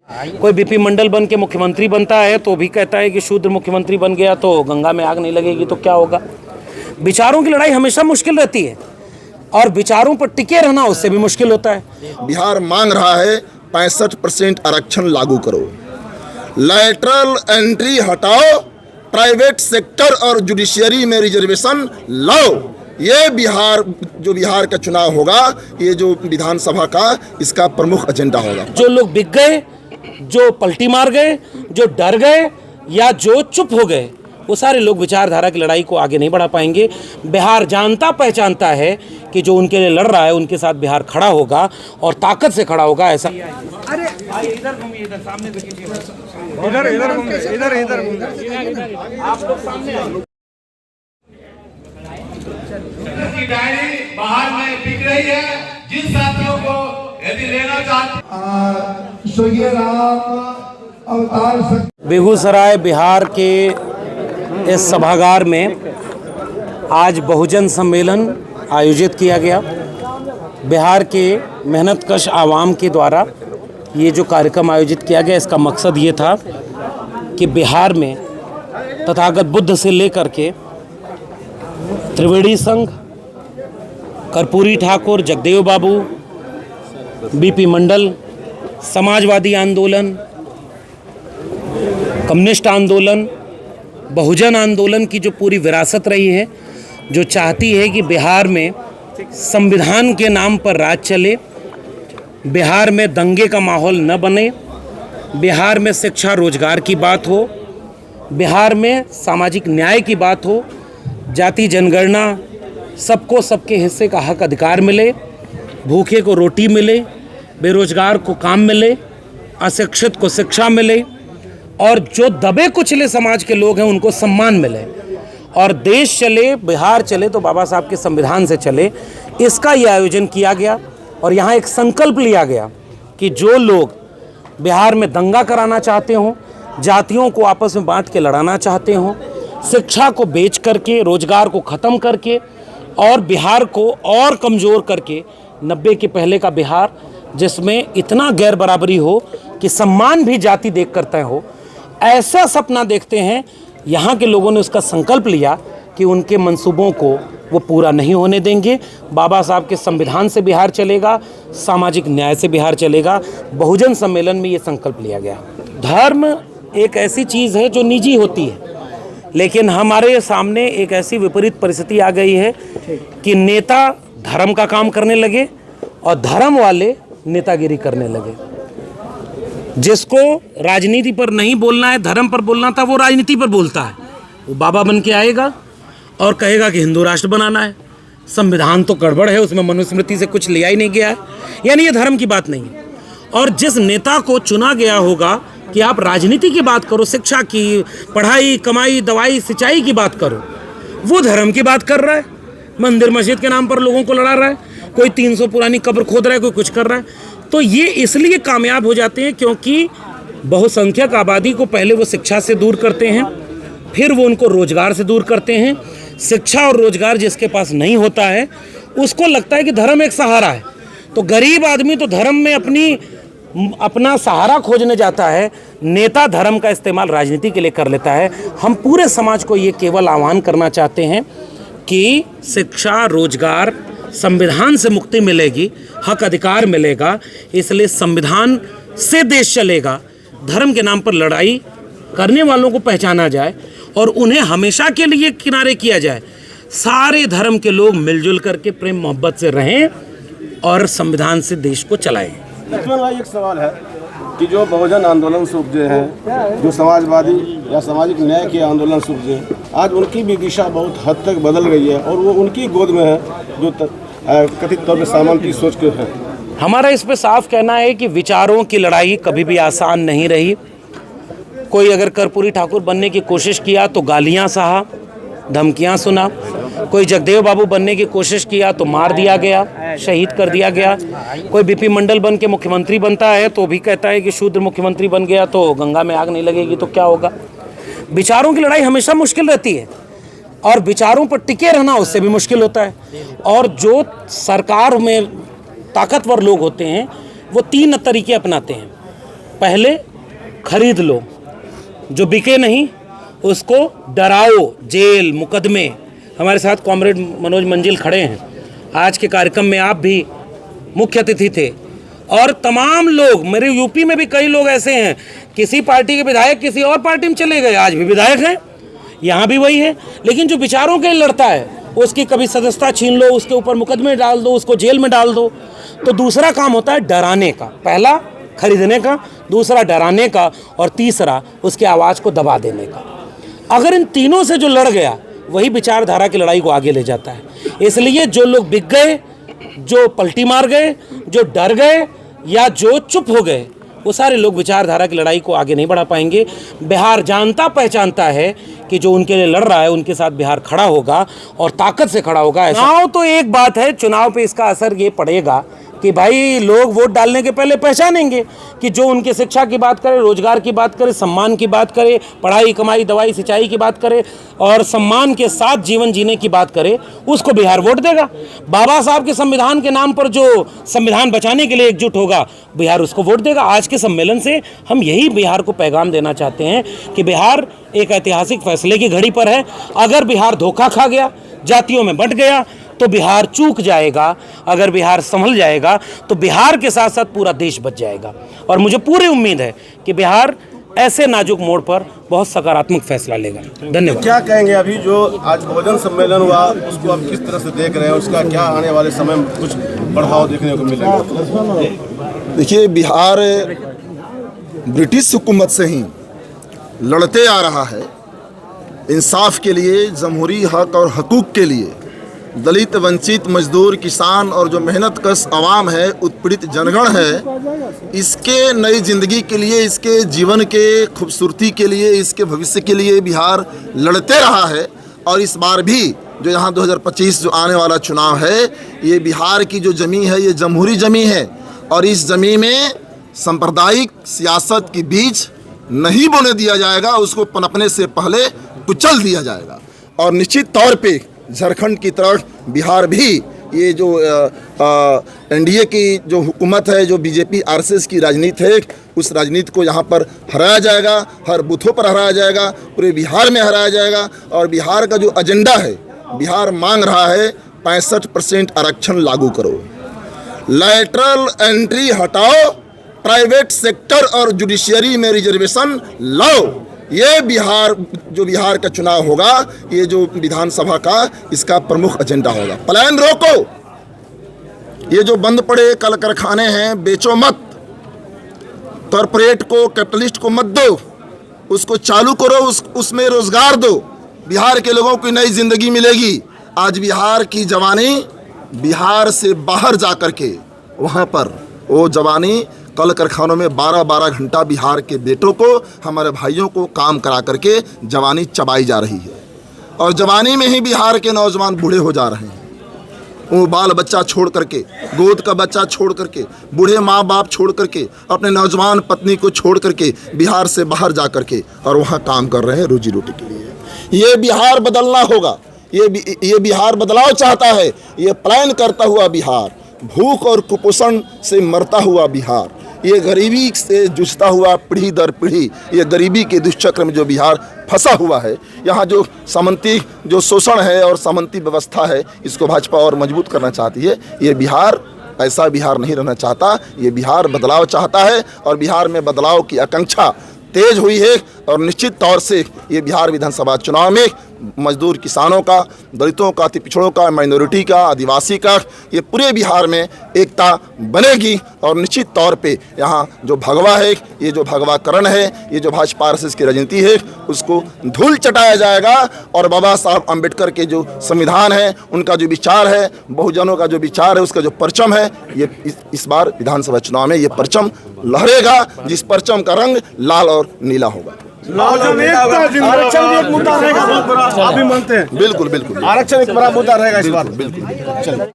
कोई बीपी मंडल बन के मुख्यमंत्री बनता है तो भी कहता है कि शूद्र मुख्यमंत्री बन गया तो गंगा में आग नहीं लगेगी तो क्या होगा। विचारों की लड़ाई हमेशा मुश्किल रहती है और विचारों पर टिके रहना उससे भी मुश्किल होता है। बिहार मांग रहा है 65% आरक्षण लागू करो, लैटरल एंट्री हटाओ, प्राइवेट सेक्टर और जुडिशियरी में रिजर्वेशन लाओ। ये बिहार का चुनाव होगा, ये जो विधानसभा का इसका प्रमुख एजेंडा होगा। जो लोग बिक गए, जो पलटी मार गए, जो डर गए या जो चुप हो गए, वो सारे लोग विचारधारा की लड़ाई को आगे नहीं बढ़ा पाएंगे। बिहार जानता पहचानता है कि जो उनके लिए लड़ रहा है उनके साथ बिहार खड़ा होगा और ताकत से खड़ा होगा। ऐसा अरे इधर घूमिए, इधर सामने देखिए, इधर घूमिए, आप लोग सामने आइए। की डायरी बाहर में बिक रही है, जिन साथियों को यदि लेना चाहते स्वर्गीय राम अवतार बेगूसराय बिहार के इस सभागार में आज बहुजन सम्मेलन आयोजित किया गया। बिहार के मेहनतकश आवाम के द्वारा ये जो कार्यक्रम आयोजित किया गया, इसका मकसद ये था कि बिहार में तथागत बुद्ध से लेकर के त्रिवेणी संघ, कर्पूरी ठाकुर, जगदेव बाबू, बीपी मंडल, समाजवादी आंदोलन, कम्युनिस्ट आंदोलन, बहुजन आंदोलन की जो पूरी विरासत रही है, जो चाहती है कि बिहार में संविधान के नाम पर राज चले, बिहार में दंगे का माहौल न बने, बिहार में शिक्षा रोजगार की बात हो, बिहार में सामाजिक न्याय की बात हो, जाति जनगणना, सबको सबके हिस्से का हक अधिकार मिले, भूखे को रोटी मिले, बेरोजगार को काम मिले, अशिक्षित को शिक्षा मिले और जो दबे कुचले समाज के लोग हैं उनको सम्मान मिले और देश चले, बिहार चले तो बाबा साहब के संविधान से चले। इसका ये आयोजन किया गया और यहाँ एक संकल्प लिया गया कि जो लोग बिहार में दंगा कराना चाहते हों, जातियों को आपस में बांट के लड़ाना चाहते हों, शिक्षा को बेच करके, रोजगार को ख़त्म करके और बिहार को और कमज़ोर करके 90 के पहले का बिहार जिसमें इतना गैर बराबरी हो कि सम्मान भी जाति देख करते हो, ऐसा सपना देखते हैं। यहाँ के लोगों ने उसका संकल्प लिया कि उनके मंसूबों को वो पूरा नहीं होने देंगे। बाबा साहब के संविधान से बिहार चलेगा, सामाजिक न्याय से बिहार चलेगा। बहुजन सम्मेलन में ये संकल्प लिया गया। धर्म एक ऐसी चीज़ है जो निजी होती है, लेकिन हमारे सामने एक ऐसी विपरीत परिस्थिति आ गई है कि नेता धर्म का काम करने लगे और धर्म वाले नेतागिरी करने लगे। जिसको राजनीति पर नहीं बोलना है, धर्म पर बोलना था, वो राजनीति पर बोलता है। वो बाबा बन के आएगा और कहेगा कि हिंदू राष्ट्र बनाना है, संविधान तो गड़बड़ है, उसमें मनुस्मृति से कुछ लिया ही नहीं गया है, यानी ये धर्म की बात नहीं है। और जिस नेता को चुना गया होगा कि आप राजनीति की बात करो, शिक्षा की, पढ़ाई, कमाई, दवाई, सिंचाई की बात करो, वो धर्म की बात कर रहा है। मंदिर मस्जिद के नाम पर लोगों को लड़ा रहा है, कोई 300 पुरानी कब्र खोद रहा है, कोई कुछ कर रहा है। तो ये इसलिए कामयाब हो जाते हैं क्योंकि बहुसंख्यक आबादी को पहले वो शिक्षा से दूर करते हैं, फिर वो उनको रोजगार से दूर करते हैं। शिक्षा और रोजगार जिसके पास नहीं होता है उसको लगता है कि धर्म एक सहारा है, तो गरीब आदमी तो धर्म में अपना सहारा खोजने जाता है, नेता धर्म का इस्तेमाल राजनीति के लिए कर लेता है। हम पूरे समाज को ये केवल आह्वान करना चाहते हैं कि शिक्षा, रोजगार, संविधान से मुक्ति मिलेगी, हक अधिकार मिलेगा, इसलिए संविधान से देश चलेगा। धर्म के नाम पर लड़ाई करने वालों को पहचाना जाए और उन्हें हमेशा के लिए किनारे किया जाए। सारे धर्म के लोग मिलजुल करके प्रेम मोहब्बत से रहें और संविधान से देश को चलाएं। लक्ष्मण भाई, एक सवाल है कि जो बहुजन आंदोलन से उपजे हैं, जो समाजवादी या सामाजिक न्याय के आंदोलन से उपजे, आज उनकी भी दिशा बहुत हद तक बदल गई है और वो उनकी गोद में है जो कथित तौर पर सामंती सोच के हैं। हमारा इस पे साफ कहना है कि विचारों की लड़ाई कभी भी आसान नहीं रही। कोई अगर कर्पूरी ठाकुर बनने की कोशिश किया तो गालियां सहा, धमकियां सुना। कोई जगदेव बाबू बनने की कोशिश किया तो मार दिया गया, शहीद कर दिया गया। कोई बीपी मंडल बन के मुख्यमंत्री बनता है तो भी कहता है कि शूद्र मुख्यमंत्री बन गया तो गंगा में आग नहीं लगेगी तो क्या होगा। विचारों की लड़ाई हमेशा मुश्किल रहती है और विचारों पर टिके रहना उससे भी मुश्किल होता है। और जो सरकार में ताकतवर लोग होते हैं वो 3 तरीके अपनाते हैं। पहले खरीद लो, जो बिके नहीं उसको डराओ, जेल मुकदमे। हमारे साथ कॉमरेड मनोज मंजिल खड़े हैं, आज के कार्यक्रम में आप भी मुख्य अतिथि थे, और तमाम लोग, मेरे यूपी में भी कई लोग ऐसे हैं, किसी पार्टी के विधायक किसी और पार्टी में चले गए, आज भी विधायक हैं, यहाँ भी वही है, लेकिन जो विचारों के लिए लड़ता है उसकी कभी सदस्यता छीन लो, उसके ऊपर मुकदमे डाल दो, उसको जेल में डाल दो। तो दूसरा काम होता है डराने का, पहला खरीदने का, दूसरा डराने का, और तीसरा उसके आवाज़ को दबा देने का। अगर इन तीनों से जो लड़ गया वही विचारधारा की लड़ाई को आगे ले जाता है। इसलिए जो लोग बिक गए, जो पलटी मार गए, जो डर गए या जो चुप हो गए, वो सारे लोग विचारधारा की लड़ाई को आगे नहीं बढ़ा पाएंगे। बिहार जानता पहचानता है कि जो उनके लिए लड़ रहा है उनके साथ बिहार खड़ा होगा और ताकत से खड़ा होगा। चुनाव तो एक बात है, चुनाव पे इसका असर ये पड़ेगा कि भाई लोग वोट डालने के पहले पहचानेंगे कि जो उनके शिक्षा की बात करे, रोजगार की बात करे, सम्मान की बात करे, पढ़ाई कमाई दवाई सिंचाई की बात करे और सम्मान के साथ जीवन जीने की बात करे, उसको बिहार वोट देगा। बाबा साहब के संविधान के नाम पर जो संविधान बचाने के लिए एकजुट होगा, बिहार उसको वोट देगा। आज के सम्मेलन से हम यही बिहार को पैगाम देना चाहते हैं कि बिहार एक ऐतिहासिक फैसले की घड़ी पर है। अगर बिहार धोखा खा गया, जातियों में बंट गया, तो बिहार चूक जाएगा। अगर बिहार संभल जाएगा तो बिहार के साथ साथ पूरा देश बच जाएगा। और मुझे पूरी उम्मीद है कि बिहार ऐसे नाजुक मोड़ पर बहुत सकारात्मक फैसला लेगा। धन्यवाद। क्या कहेंगे अभी जो आज बहुजन सम्मेलन हुआ, उसको आप किस तरह से देख रहे हैं, उसका क्या आने वाले समय में कुछ बढ़ाव देखने को मिलेगा? देखिए, बिहार ब्रिटिश हुकूमत से ही लड़ते आ रहा है इंसाफ के लिए, जमहूरी हक और हकूक़ के लिए। दलित, वंचित, मजदूर, किसान और जो मेहनत कश आवाम है, उत्पीड़ित जनगण है, इसके नई ज़िंदगी के लिए, इसके जीवन के खूबसूरती के लिए, इसके भविष्य के लिए बिहार लड़ते रहा है। और इस बार भी जो यहाँ 2025 जो आने वाला चुनाव है, ये बिहार की जो ज़मीन है ये जमहूरी ज़मीन है, और इस ज़मीन में सांप्रदायिक सियासत की बीज नहीं बोने दिया जाएगा, उसको पनपने से पहले कुचल दिया जाएगा। और निश्चित तौर पे झारखंड की तरह बिहार भी ये जो एनडीए की जो हुकूमत है, जो बीजेपी आरएसएस की राजनीति है, उस राजनीति को यहाँ पर हराया जाएगा, हर बूथों पर हराया जाएगा, पूरे बिहार में हराया जाएगा। और बिहार का जो एजेंडा है, बिहार मांग रहा है 65% आरक्षण लागू करो, लैटरल एंट्री हटाओ, प्राइवेट सेक्टर और जुडिशरी में रिजर्वेशन लाओ। ये बिहार जो बिहार का चुनाव होगा, ये जो विधानसभा का, इसका प्रमुख एजेंडा होगा। पलायन रोको, ये जो बंद पड़े कल कारखाने हैं बेचो मत, कॉरपोरेट को, कैपिटलिस्ट को मत दो, उसको चालू करो, उसमें रोजगार दो, बिहार के लोगों की नई जिंदगी मिलेगी। आज बिहार की जवानी बिहार से बाहर जा कर के वहाँ पर वो जवानी कल कारखानों में 12-12 घंटा बिहार के बेटों को, हमारे भाइयों को काम करा करके जवानी चबाई जा रही है। और जवानी में ही बिहार के नौजवान बूढ़े हो जा रहे हैं। वो बाल बच्चा छोड़ करके, गोद का बच्चा छोड़ करके, बूढ़े माँ बाप छोड़ करके, अपने नौजवान पत्नी को छोड़ करके बिहार से बाहर जा करके और वहाँ काम कर रहे हैं रोजी रोटी के लिए। ये बिहार बदलना होगा, ये बिहार बदलाव चाहता है। ये प्लान करता हुआ बिहार, भूख और कुपोषण से मरता हुआ बिहार, ये गरीबी से जूझता हुआ पीढ़ी दर पीढ़ी, ये गरीबी के दुष्चक्र में जो बिहार फंसा हुआ है, यहाँ जो सामंती जो शोषण है और सामंती व्यवस्था है, इसको भाजपा और मजबूत करना चाहती है। ये बिहार ऐसा बिहार नहीं रहना चाहता, ये बिहार बदलाव चाहता है और बिहार में बदलाव की आकांक्षा तेज हुई है। और निश्चित तौर से ये बिहार विधानसभा चुनाव में मजदूर किसानों का, दलितों का, अति पिछड़ों का, माइनॉरिटी का, आदिवासी का, ये पूरे बिहार में एकता बनेगी। और निश्चित तौर पे यहाँ जो भगवा है, ये जो भगवाकरण है, ये जो भाजपा आरएसएस की राजनीति है, उसको धूल चटाया जाएगा। और बाबा साहब अम्बेडकर के जो संविधान है, उनका जो विचार है, बहुजनों का जो विचार है, उसका जो परचम है, ये इस बार विधानसभा चुनाव में ये परचम लहरेगा, जिस परचम का रंग लाल और नीला होगा। आरक्षण भी एक मुद्दा रहेगा, आप भी मानते हैं? बिल्कुल बिल्कुल, आरक्षण एक बड़ा मुद्दा रहेगा इस बार। बिल्कुल।